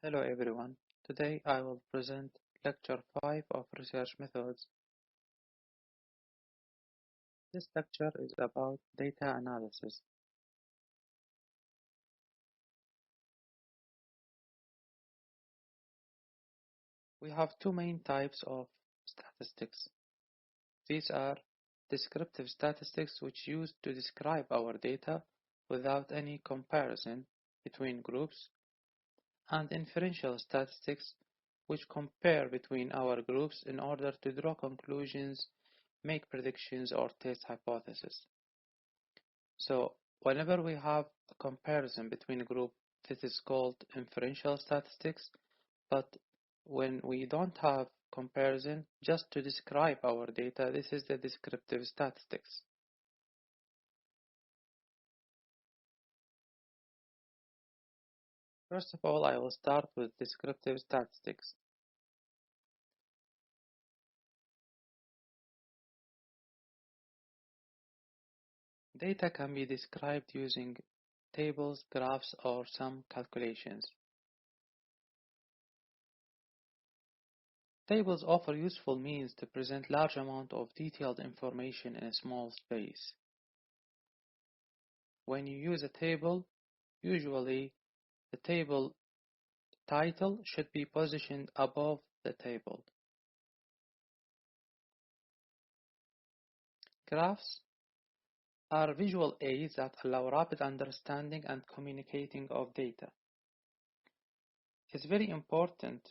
Hello everyone. Today I will present lecture 5 of research methods. This lecture is about data analysis. We have two main types of statistics. These are descriptive statistics, which use to describe our data without any comparison between groups, and inferential statistics, which compare between our groups in order to draw conclusions, make predictions, or test hypotheses. So whenever we have a comparison between a group, this is called inferential statistics. But when we don't have comparison, just to describe our data, this is the descriptive statistics. First of all, I will start with descriptive statistics. Data can be described using tables, graphs, or some calculations. Tables offer useful means to present large amount of detailed information in a small space. When you use a table, usually the table title should be positioned above the table. Graphs are visual aids that allow rapid understanding and communicating of data. It's very important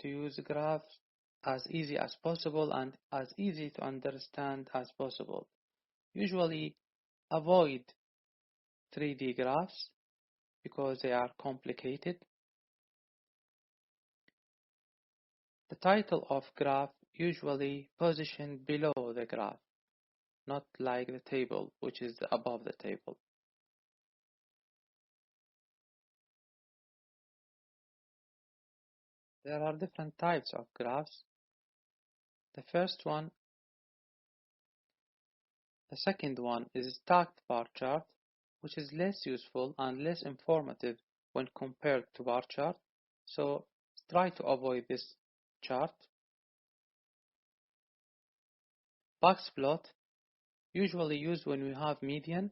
to use graphs as easy as possible and as easy to understand as possible. Usually avoid 3D graphs because they are complicated. The title of graph usually positioned below the graph, not like the table, which is above the table. There are different types of graphs. The second one is stacked bar chart, which is less useful and less informative when compared to bar chart, so try to avoid this chart. Box plot, usually used when we have median.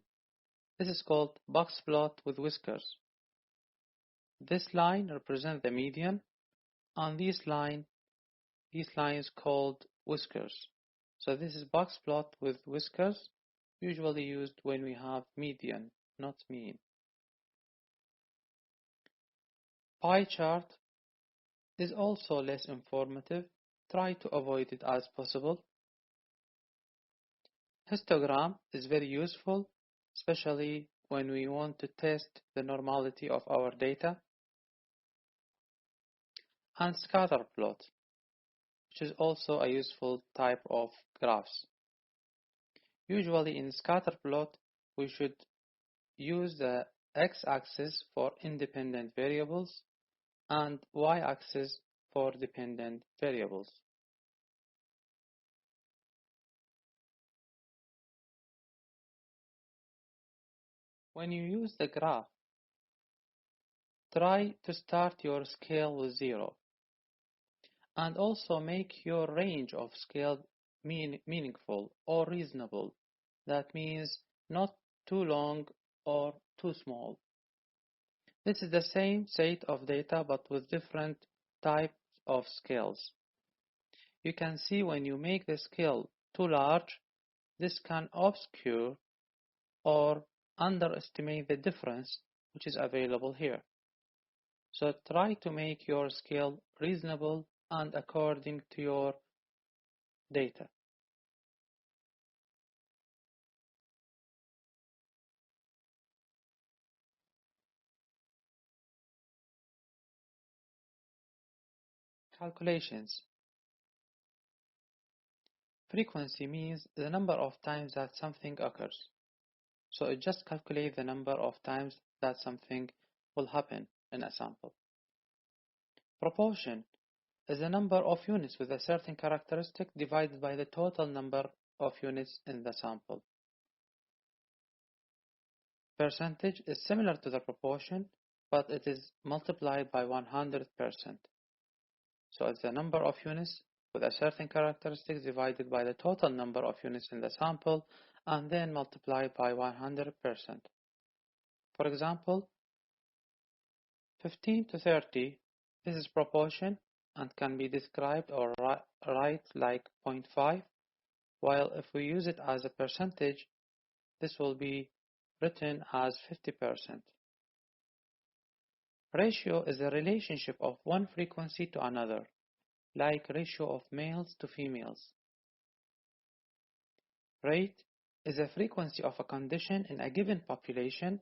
This is called box plot with whiskers. This line represents the median, and this line is called whiskers. So this is box plot with whiskers, usually used when we have median, not mean. Pie chart is also less informative. Try to avoid it as possible. Histogram is very useful, especially when we want to test the normality of our data. And scatter plot, which is also a useful type of graphs. Usually in scatter plot, we should use the x-axis for independent variables and y-axis for dependent variables. When you use the graph, try to start your scale with 0 and also make your range of scale meaningful or reasonable. That means not too long or too small. This is the same set of data but with different types of scales. You can see when you make the scale too large, this can obscure or underestimate the difference which is available here. So try to make your scale reasonable and according to your data. Calculations. Frequency means the number of times that something occurs. So it just calculates the number of times that something will happen in a sample. Proportion is the number of units with a certain characteristic divided by the total number of units in the sample. Percentage is similar to the proportion, but it is multiplied by 100%. So it's the number of units with a certain characteristic divided by the total number of units in the sample and then multiplied by 100%. For example, 15 to 30, this is proportion and can be described or write like 0.5, while if we use it as a percentage, this will be written as 50%. Ratio is the relationship of one frequency to another, like ratio of males to females. Rate is the frequency of a condition in a given population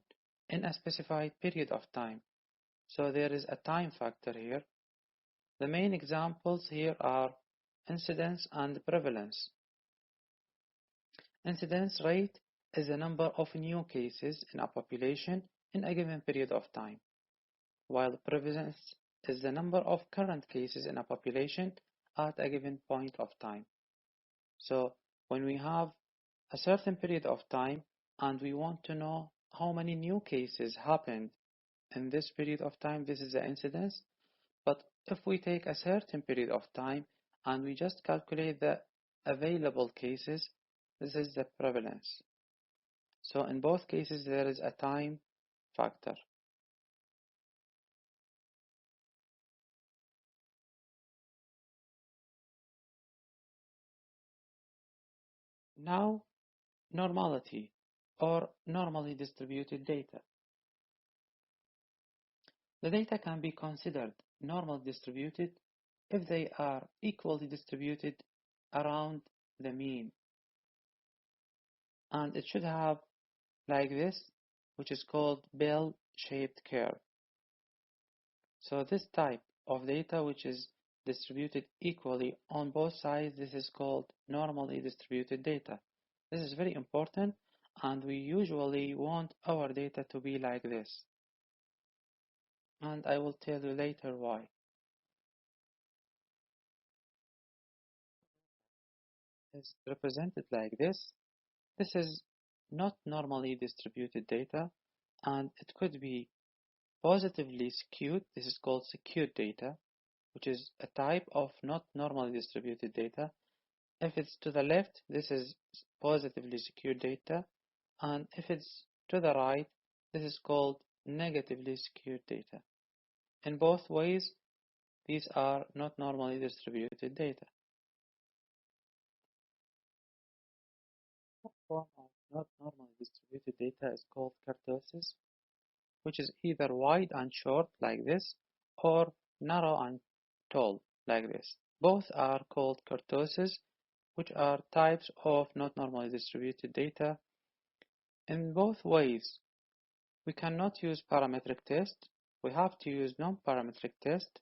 in a specified period of time. So there is a time factor here. The main examples here are incidence and prevalence. Incidence rate is the number of new cases in a population in a given period of time, while prevalence is the number of current cases in a population at a given point of time. So when we have a certain period of time and we want to know how many new cases happened in this period of time, this is the incidence. But if we take a certain period of time and we just calculate the available cases, this is the prevalence. So in both cases, there is a time factor. Now, normality or normally distributed data. The data can be considered normally distributed if they are equally distributed around the mean. And it should have like this, which is called bell-shaped curve. So this type of data which is distributed equally on both sides, this is called normally distributed data. This is very important and we usually want our data to be like this. And I will tell you later why. It's represented like this. This is not normally distributed data and it could be positively skewed. This is called skewed data, which is a type of not normally distributed data. If it's to the left, this is positively skewed data, and if it's to the right, this is called negatively skewed data. In both ways, these are not normally distributed data. One form of not normally distributed data is called kurtosis, which is either wide and short like this, or narrow and tall like this. Both are called kurtoses, which are types of not normally distributed data. In both ways, we cannot use parametric test. We have to use non-parametric test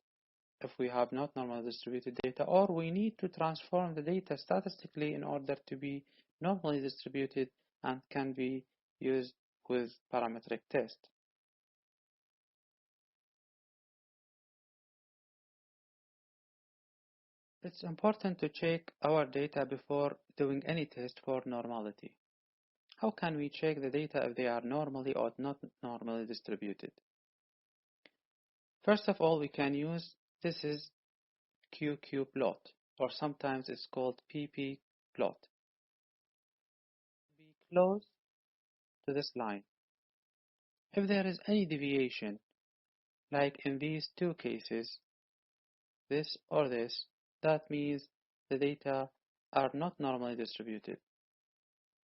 if we have not normally distributed data, or we need to transform the data statistically in order to be normally distributed and can be used with parametric test. It's important to check our data before doing any test for normality. How can we check the data if they are normally or not normally distributed? First of all, we can use this is QQ plot, or sometimes it's called PP plot. Be close to this line. If there is any deviation, like in these two cases, this or this, that means the data are not normally distributed,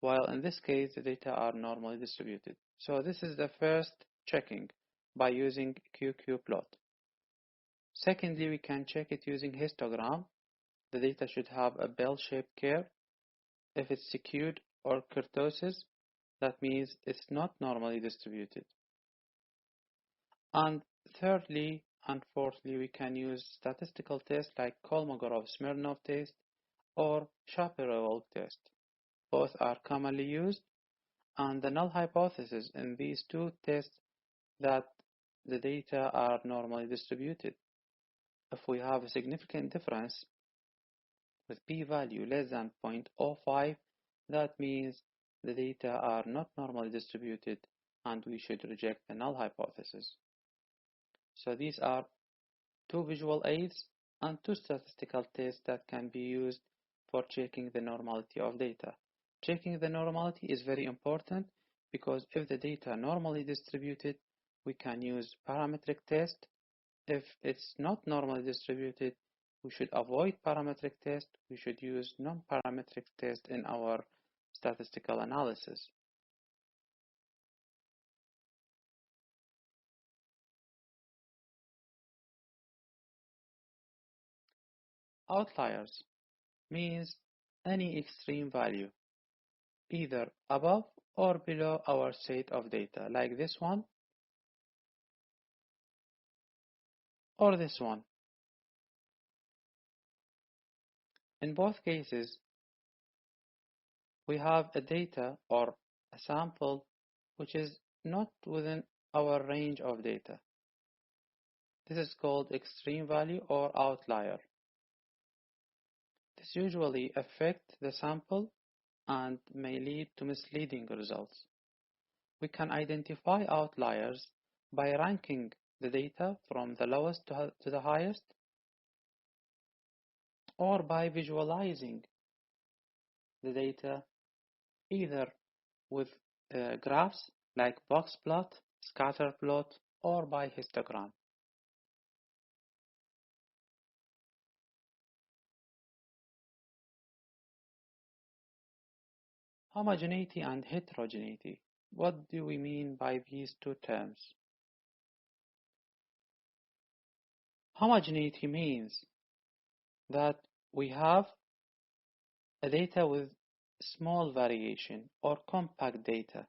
while in this case the data are normally distributed. So this is the first checking by using QQ plot. Secondly, we can check it using histogram. The data should have a bell-shaped curve. If it's skewed or kurtosis, that means it's not normally distributed. And thirdly and fourthly, we can use statistical tests like Kolmogorov-Smirnov test or Shapiroval test. Both are commonly used, and the null hypothesis in these two tests that the data are normally distributed. If we have a significant difference with p-value less than 0.05, that means the data are not normally distributed and we should reject the null hypothesis. So these are two visual aids and two statistical tests that can be used for checking the normality of data. Checking the normality is very important because if the data are normally distributed, we can use parametric test. If it's not normally distributed, we should avoid parametric test. We should use non-parametric test in our statistical analysis. Outliers means any extreme value, either above or below our set of data, like this one or this one. In both cases, we have a data or a sample which is not within our range of data. This is called extreme value or outlier. This usually affects the sample and may lead to misleading results. We can identify outliers by ranking the data from the lowest to the highest, or by visualizing the data either with graphs like box plot, scatter plot, or by histogram. Homogeneity and heterogeneity. What do we mean by these two terms? Homogeneity means that we have a data with small variation or compact data,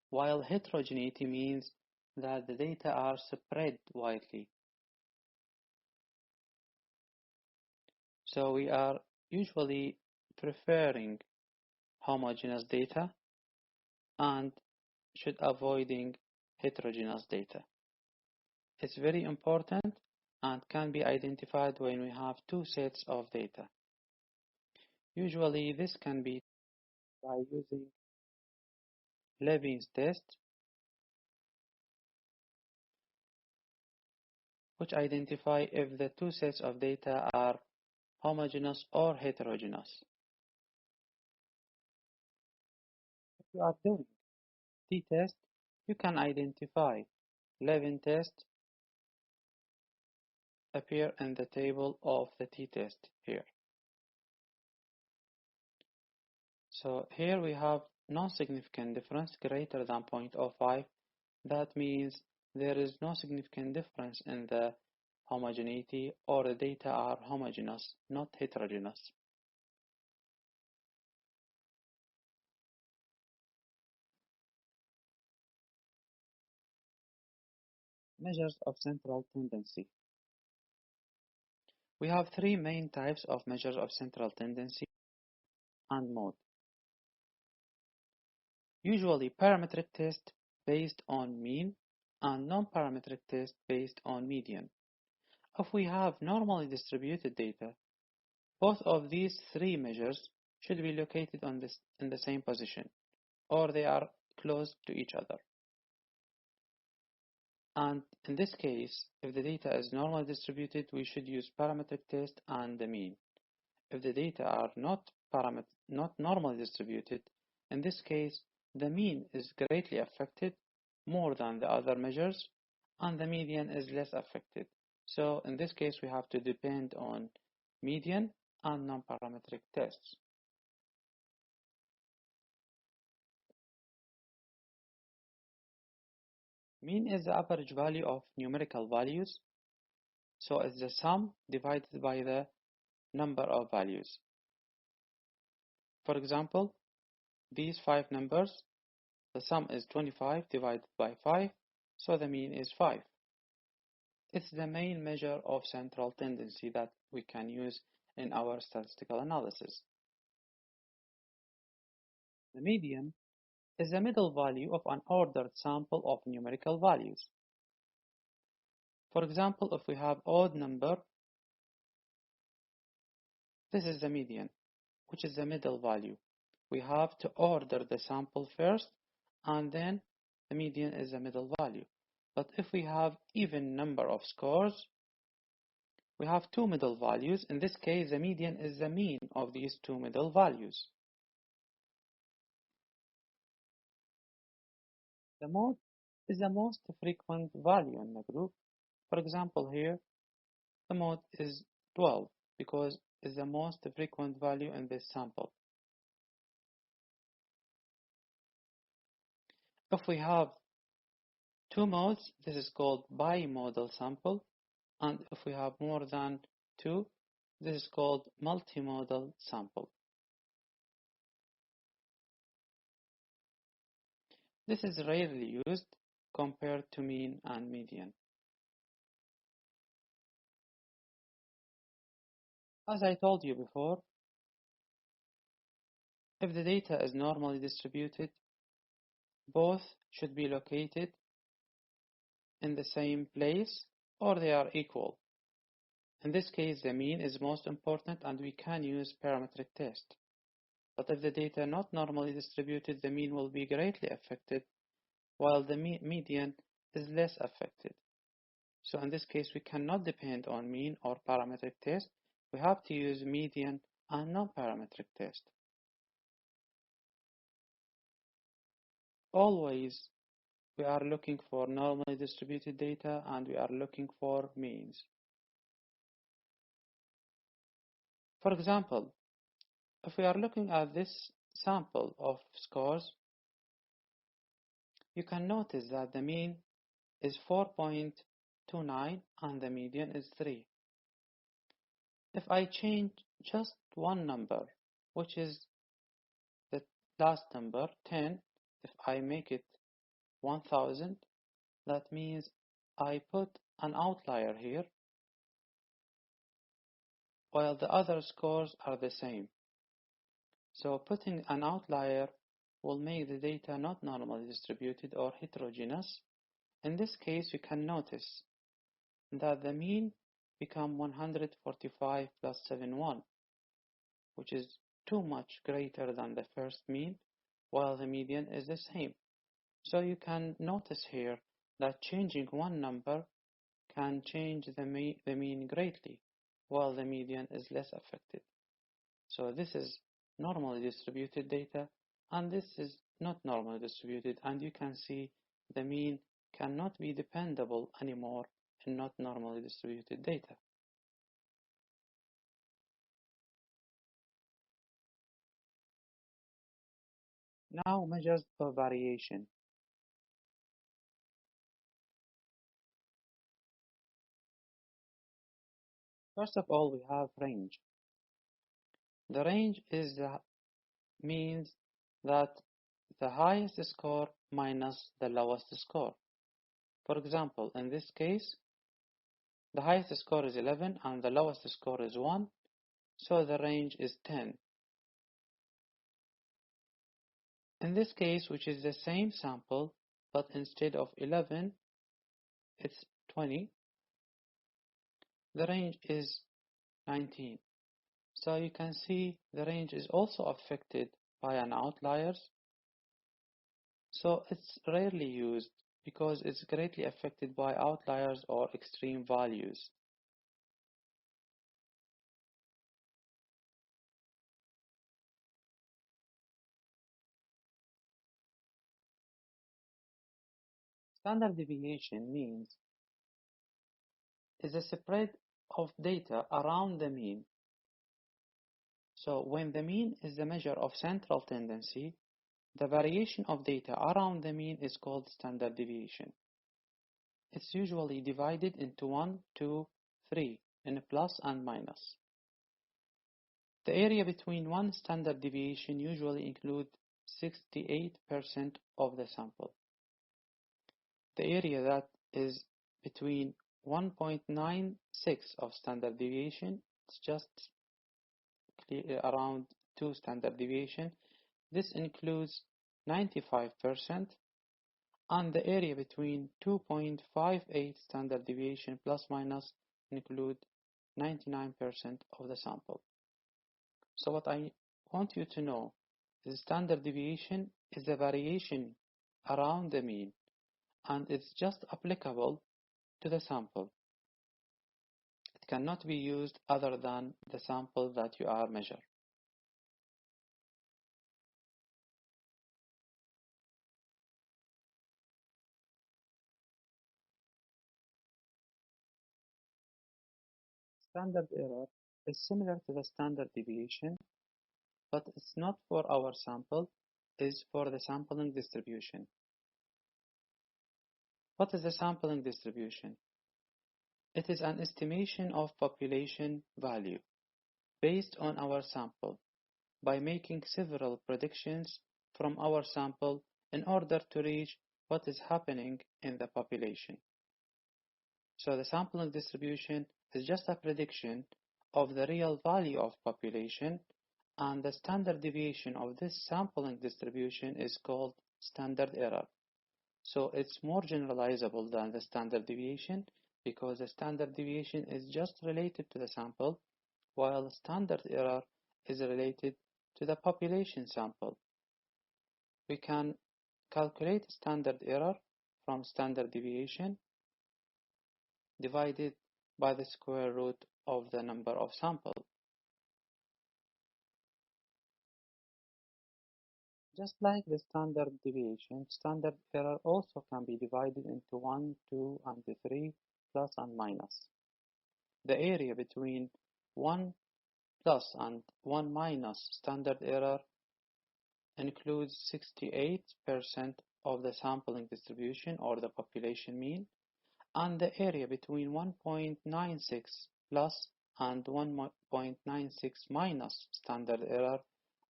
while heterogeneity means that the data are spread widely. So we are usually preferring homogeneous data and should avoiding heterogeneous data. It's very important and can be identified when we have two sets of data. Usually this can be by using Levene's test, which identify if the two sets of data are homogeneous or heterogeneous. If you are doing t-test, you can identify Levene test appear in the table of the t-test here. So here we have non-significant difference greater than 0.05. That means there is no significant difference in the homogeneity, or the data are homogeneous, not heterogeneous. Measures of central tendency. We have three main types of measures of central tendency and mode. Usually parametric test based on mean and non-parametric test based on median. If we have normally distributed data, both of these three measures should be located in the same position, or they are close to each other. And in this case, if the data is normally distributed, we should use parametric test and the mean. If the data are not normally distributed, in this case, the mean is greatly affected more than the other measures, and the median is less affected. So in this case, we have to depend on median and non-parametric tests. Mean is the average value of numerical values, so it's the sum divided by the number of values. For example, these 5 numbers, the sum is 25 divided by 5, so the mean is 5. It's the main measure of central tendency that we can use in our statistical analysis. The median is the middle value of an ordered sample of numerical values. For example, if we have odd number, this is the median, which is the middle value. We have to order the sample first, and then the median is the middle value. But if we have even number of scores, we have two middle values. In this case, the median is the mean of these two middle values. The mode is the most frequent value in the group. For example, here, the mode is 12 because it's the most frequent value in this sample. If we have two modes, this is called bimodal sample, and if we have more than two, this is called multimodal sample. This is rarely used compared to mean and median. As I told you before, if the data is normally distributed, both should be located in the same place or they are equal. In this case, the mean is most important and we can use parametric test. But if the data are not normally distributed, the mean will be greatly affected, while the median is less affected. So in this case, we cannot depend on mean or parametric test. We have to use median and non-parametric test. Always, we are looking for normally distributed data and we are looking for means. For example, if we are looking at this sample of scores, you can notice that the mean is 4.29 and the median is 3. If I change just one number, which is the last number, 10, if I make it 1000, that means I put an outlier here, while the other scores are the same. So putting an outlier will make the data not normally distributed or heterogeneous. In this case, you can notice that the mean become 145 plus 71, which is too much greater than the first mean, while the median is the same. So you can notice here that changing one number can change the mean greatly, while the median is less affected. So this is normally distributed data, and this is not normally distributed, and you can see the mean cannot be dependable anymore in not normally distributed data. Now measures of variation. First of all, we have range. The range means that the highest score minus the lowest score. For example, in this case, the highest score is 11 and the lowest score is 1, so the range is 10. In this case, which is the same sample, but instead of 11, it's 20, the range is 19. So you can see the range is also affected by an outliers. So it's rarely used because it's greatly affected by outliers or extreme values. Standard deviation means is a spread of data around the mean. So when the mean is the measure of central tendency, the variation of data around the mean is called standard deviation. It's usually divided into 1, 2, 3 in plus and minus. The area between one standard deviation usually includes 68% of the sample. The area that is between 1.96 of standard deviation, it's just around 2 standard deviation. This includes 95%, and the area between 2.58 standard deviation plus minus include 99% of the sample. So what I want you to know is standard deviation is the variation around the mean, and it's just applicable to the sample. It cannot be used other than the sample that you are measuring. Standard error is similar to the standard deviation, but it's not for our sample, it's for the sampling distribution. What is the sampling distribution? It is an estimation of population value based on our sample by making several predictions from our sample in order to reach what is happening in the population. So the sampling distribution is just a prediction of the real value of population, and the standard deviation of this sampling distribution is called standard error. So it's more generalizable than the standard deviation because the standard deviation is just related to the sample, while the standard error is related to the population sample. We can calculate standard error from standard deviation divided by the square root of the number of samples. Just like the standard deviation, standard error also can be divided into 1, 2, and 3, plus and minus. The area between 1 plus and 1 minus standard error includes 68% of the sampling distribution or the population mean, and the area between 1.96 plus and 1.96 minus standard error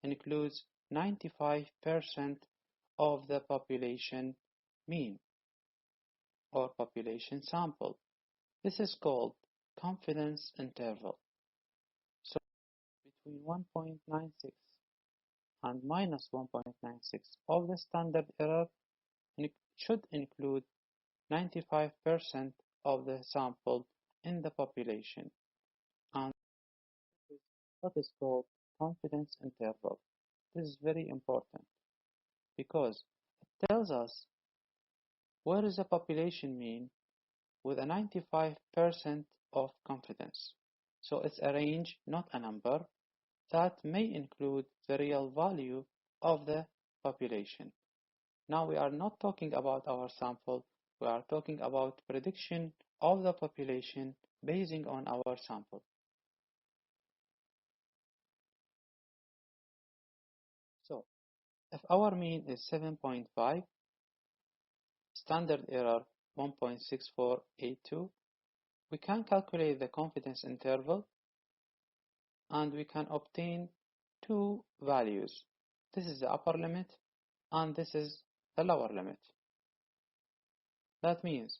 includes 95% of the population mean or population sample. This is called confidence interval. So between 1.96 and minus 1.96 of the standard error should include 95% of the sample in the population, and what is called confidence interval. This is very important because it tells us where is the population mean with a 95% of confidence. So it's a range, not a number, that may include the real value of the population. Now we are not talking about our sample, we are talking about prediction of the population basing on our sample. So if our mean is 7.5, standard error 1.6482, we can calculate the confidence interval and we can obtain two values. This is the upper limit and this is the lower limit. That means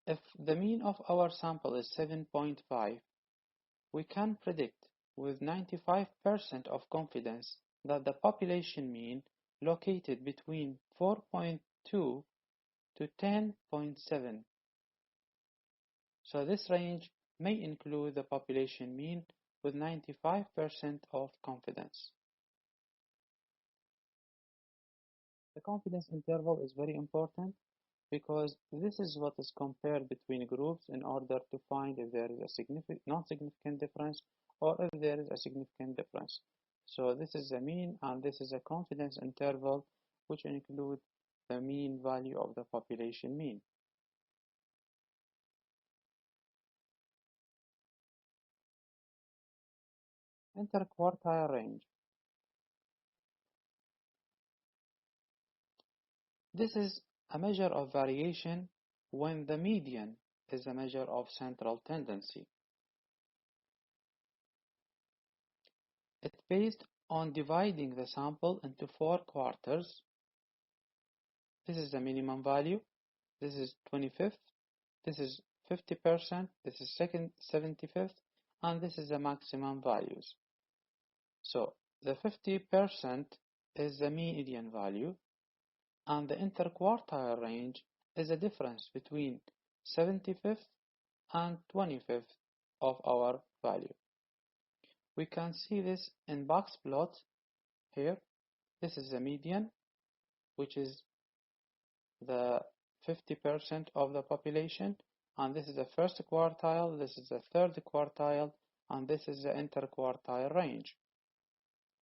if the mean of our sample is 7.5, we can predict with 95% of confidence that the population mean located between 4.2 to 10.7. So this range may include the population mean with 95% of confidence. The confidence interval is very important because this is what is compared between groups in order to find if there is a non-significant difference or if there is a significant difference. So this is the mean and this is a confidence interval which include the mean value of the population mean. Interquartile range. This is a measure of variation when the median is a measure of central tendency. It's based on dividing the sample into 4 quarters. This is the minimum value, this is 25th, this is 50%, this is 75th, and this is the maximum values. So the 50% is the median value, and the interquartile range is the difference between 75th and 25th of our value. We can see this in box plot here. This is the median, which is the 50% of the population, and this is the first quartile, this is the third quartile, and this is the interquartile range.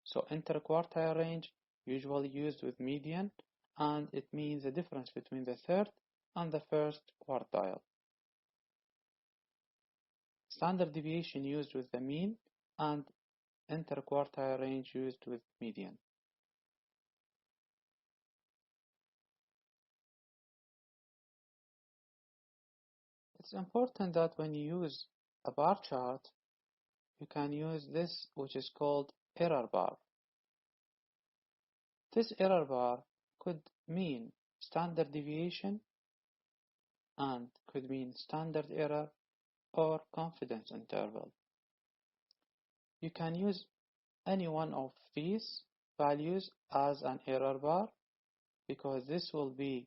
So interquartile range usually used with median, and it means the difference between the third and the first quartile. Standard deviation used with the mean, and interquartile range used with median. It's important that when you use a bar chart, you can use this, which is called error bar. This error bar could mean standard deviation and could mean standard error or confidence interval. You can use any one of these values as an error bar because this will be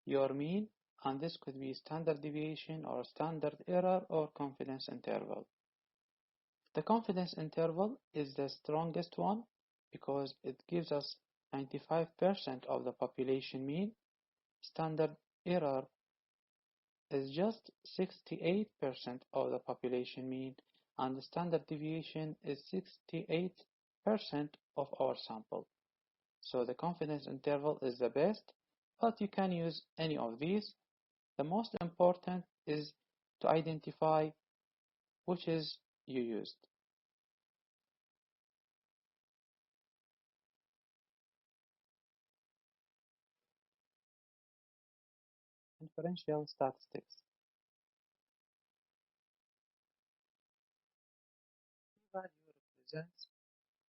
your mean, and this could be standard deviation or standard error or confidence interval. The confidence interval is the strongest one because it gives us 95% of the population mean. Standard error is just 68% of the population mean, and the standard deviation is 68% of our sample. So the confidence interval is the best, but you can use any of these. The most important is to identify which is you used. Inferential statistics. P-value represents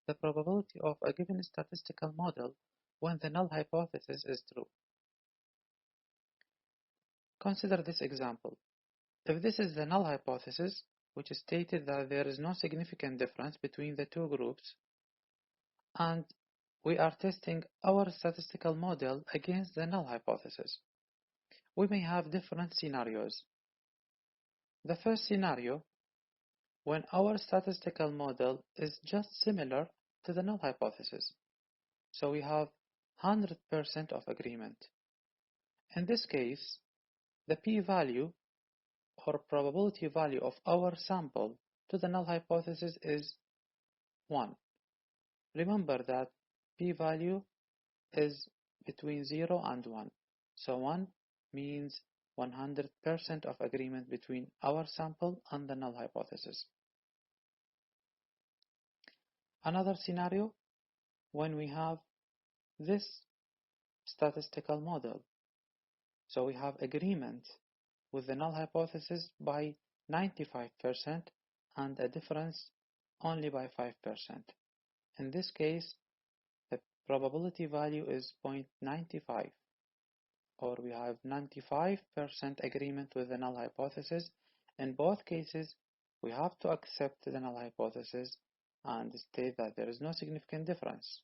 the probability of a given statistical model when the null hypothesis is true. Consider this example. If this is the null hypothesis, which stated that there is no significant difference between the two groups, and we are testing our statistical model against the null hypothesis, we may have different scenarios. The first scenario, when our statistical model is just similar to the null hypothesis. So we have 100% of agreement. In this case, the p-value or probability value of our sample to the null hypothesis is 1. Remember that p-value is between 0 and 1. So 1 means 100% of agreement between our sample and the null hypothesis. Another scenario, when we have this statistical model. So we have agreement with the null hypothesis by 95% and a difference only by 5%. In this case, the probability value is 0.95, or we have 95% agreement with the null hypothesis. In both cases, we have to accept the null hypothesis and state that there is no significant difference.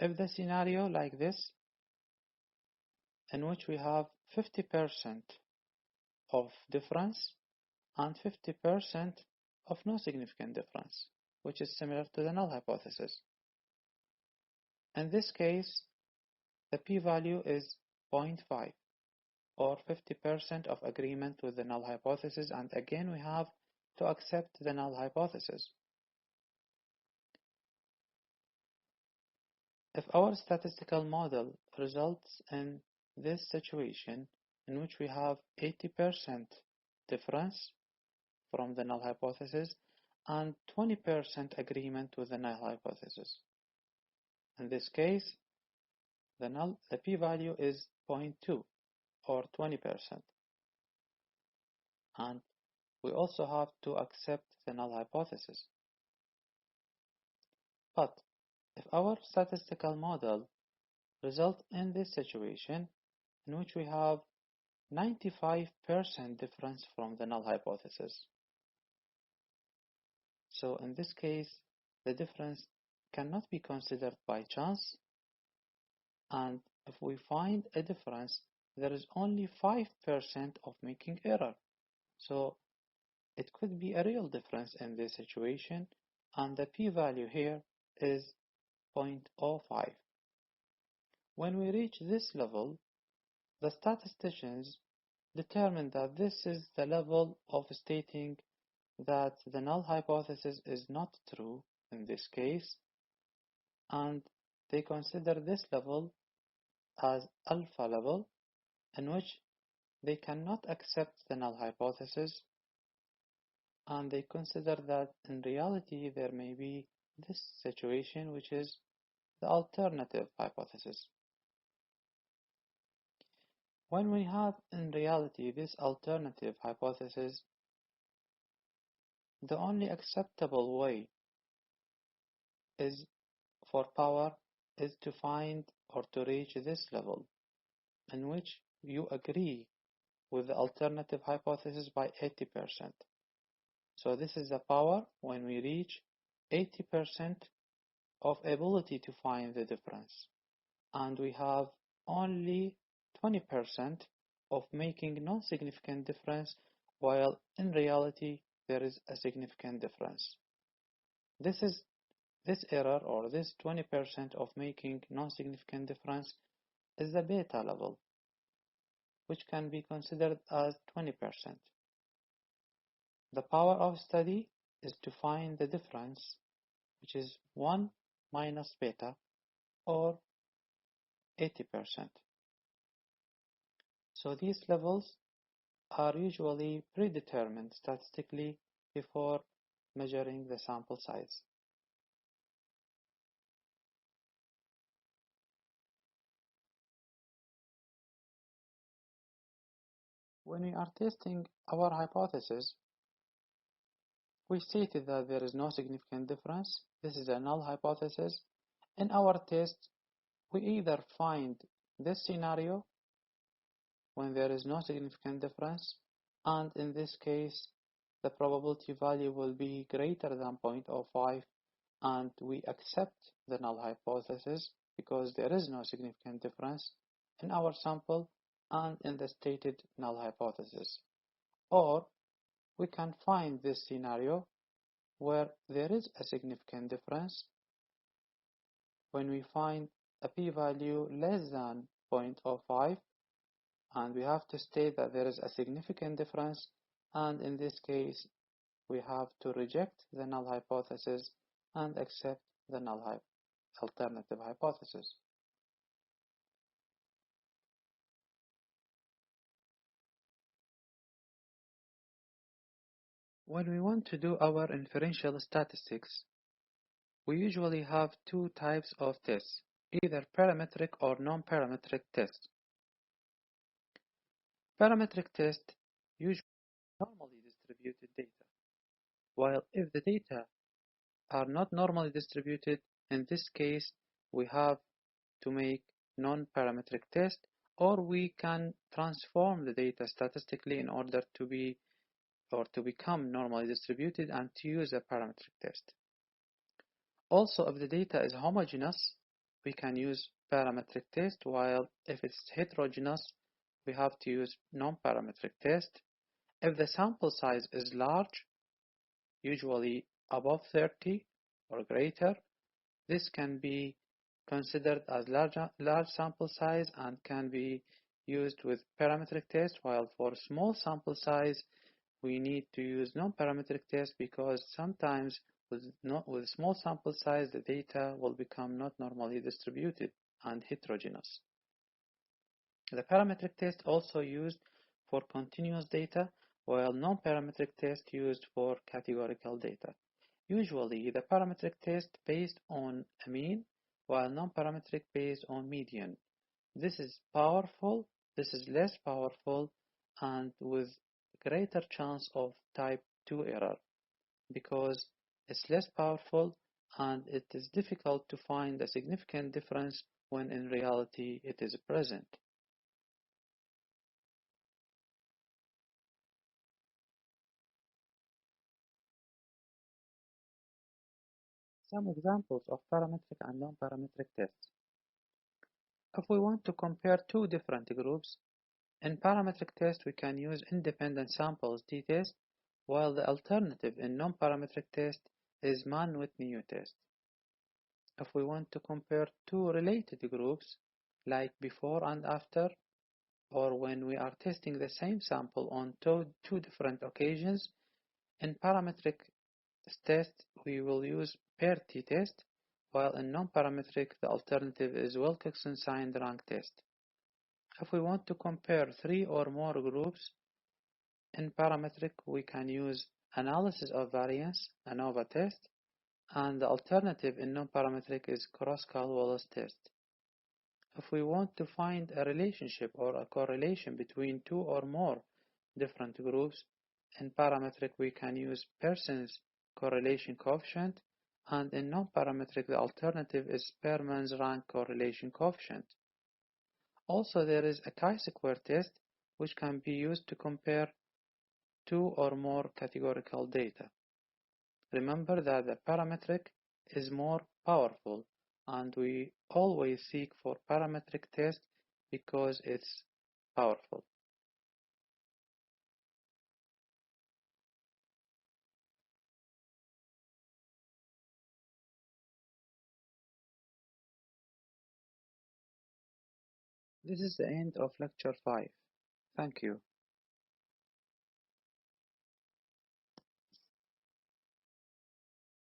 If the scenario like this, in which we have 50% of difference and 50% of no significant difference, which is similar to the null hypothesis. In this case, the p-value is 0.5, or 50% of agreement with the null hypothesis, and again we have to accept the null hypothesis. If our statistical model results in this situation, in which we have 80% difference from the null hypothesis and 20% agreement with the null hypothesis. In this case, the p-value is 0.2, or 20%. And we also have to accept the null hypothesis. But if our statistical model results in this situation, in which we have 95% difference from the null hypothesis. So in this case, the difference cannot be considered by chance, and if we find a difference, there is only 5% of making error. So it could be a real difference in this situation, and the p-value here is 0.05. When we reach this level, The statisticians determine that this is the level of stating that the null hypothesis is not true in this case, and they consider this level as alpha level, in which they cannot accept the null hypothesis, and they consider that in reality there may be this situation, which is the alternative hypothesis. When we have in reality this alternative hypothesis, the only acceptable way is for power is to find or to reach this level, in which you agree with the alternative hypothesis by 80%. So this is the power when we reach 80% of ability to find the difference. And we have only 20% of making non-significant difference, while in reality there is a significant difference. This error, or this 20% of making non-significant difference, is the beta level, which can be considered as 20%. The power of study is to find the difference, which is 1 minus beta, or 80%. So these levels are usually predetermined statistically before measuring the sample size. When we are testing our hypothesis, we stated that there is no significant difference. This is a null hypothesis. In our test, we either find this scenario when there is no significant difference, and in this case, the probability value will be greater than 0.05, and we accept the null hypothesis because there is no significant difference in our sample and in the stated null hypothesis. Or we can find this scenario where there is a significant difference when we find a p-value less than 0.05, and we have to state that there is a significant difference, and in this case we have to reject the null hypothesis and accept the alternative hypothesis. When we want to do our inferential statistics, we usually have two types of tests, either parametric or non-parametric tests. Parametric tests usually normally distributed data, while if the data are not normally distributed, in this case we have to make non-parametric test, or we can transform the data statistically in order to become normally distributed and to use a parametric test. Also, if the data is homogeneous, we can use parametric test, while if it's heterogeneous, we have to use non-parametric test. If the sample size is large, usually above 30 or greater, this can be considered as large sample size and can be used with parametric test, while for small sample size, we need to use non-parametric test because sometimes with small sample size, the data will become not normally distributed and heterogeneous. The parametric test also used for continuous data, while non-parametric test used for categorical data. Usually, the parametric test based on a mean, while non-parametric based on median. This is powerful, this is less powerful, and with greater chance of type 2 error, because it's less powerful and it is difficult to find a significant difference when in reality it is present. Some examples of parametric and non-parametric tests. If we want to compare two different groups, in parametric test we can use independent samples t-test, while the alternative in non-parametric test is Mann-Whitney test. If we want to compare two related groups, like before and after, or when we are testing the same sample on two different occasions. In parametric test, we will use pair t-test, while in non-parametric, the alternative is Wilcoxon signed rank test. If we want to compare 3 or more groups in parametric, we can use analysis of variance, ANOVA test, and the alternative in non-parametric is Kruskal-Wallis test. If we want to find a relationship or a correlation between 2 or more different groups, in parametric we can use Pearson's correlation coefficient, and in non-parametric the alternative is Spearman's rank correlation coefficient. Also, there is a chi-square test which can be used to compare 2 or more categorical data. Remember that the parametric is more powerful, and we always seek for parametric test because it's powerful. This is the end of lecture 5. Thank you.